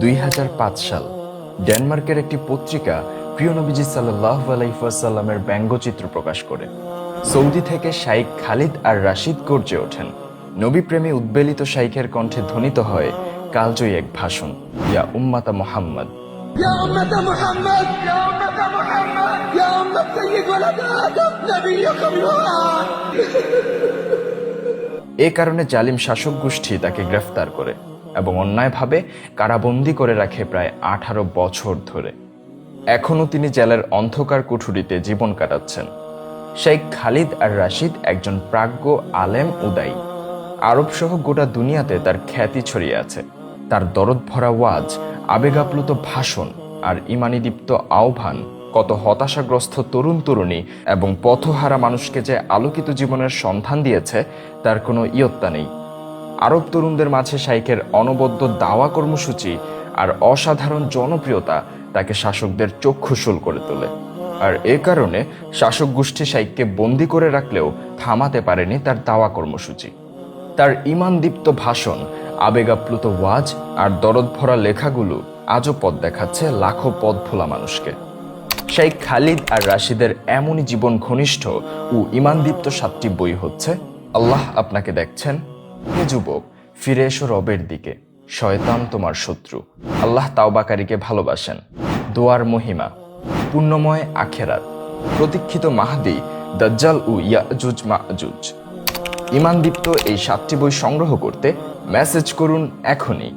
2005 সাল ডেনমার্কের একটি পত্রিকা প্রিয় নবীজি সাল্লাল্লাহু আলাইহি ওয়াসাল্লামের ব্যঙ্গচিত্র প্রকাশ করে। সৌদি থেকে শাইখ খালিদ আর রাশিদ গর্জে ওঠেন। নবীপ্রেমী উদ্বেলিত শাইখের কণ্ঠে ধ্বনিত হয় কালজয়ী এক ভাষণ, ইয়া উম্মাতা মুহাম্মদ, يا أمة محمد يا أمة محمد يا أمة سيد ولد آدم نبيكم يوحى। এ কারণে জালিম শাসক গোষ্ঠী তাকে গ্রেফতার করে এবং অন্যায়ভাবে কারাবন্দী করে রাখে প্রায় 18 বছর ধরে। এখনও তিনি জেলের অন্ধকার কুঠুরিতে জীবন কাটাচ্ছেন। শেখ খালিদ আর রাশিদ একজন প্রাজ্ঞ আলেম উদাই। আরব সহ গোটা দুনিয়াতে তার খ্যাতি ছড়িয়ে আছে। তার দরদ ভরা ওয়াজ, আবেগাপ্লুত ভাষণ আর ইমানিদীপ্ত আহ্বান কত হতাশাগ্রস্ত তরুণ তরুণী এবং পথহারা মানুষকে যে আলোকিত জীবনের সন্ধান দিয়েছে তার কোনো ইয়ত্তা নেই। আরব তরুণদের মাঝে শাইখের অনবদ্য দাওয়া কর্মসূচি আর অসাধারণ জনপ্রিয়তা তাকে শাসকদের চক্ষুশূল করে তোলে। আর এ কারণে শাসক গোষ্ঠী শাইখকে বন্দি করে রাখলেও থামাতে পারেনি তার দাওয়া কর্মসূচি। তার ঈমানদীপ্ত ভাষণ, আবেগাপ্লুত ওয়াজ আর দরদ ভরা লেখাগুলো আজও পথ দেখাচ্ছে লাখো পথ ভোলা মানুষকে। শেখ খালিদ আর রাশিদের এমনই জীবন ঘনিষ্ঠ ও ঈমানদীপ্ত 7টি বই হচ্ছে আল্লাহ আপনাকে দেখছেন, হে যুবক ফিরে এসো রবের দিকে, শয়তান তোমার শত্রু, আল্লাহ তাওবাকারীকে ভালোবাসেন, দোয়ার মহিমা, পুণ্যময় আখেরাত, প্রতীক্ষিত মাহদি, দাজ্জাল ও ইয়াজুজ মাজুজ। ঈমানদীপ্ত এই 7টি বই সংগ্রহ করতে মেসেজ করুন এখনই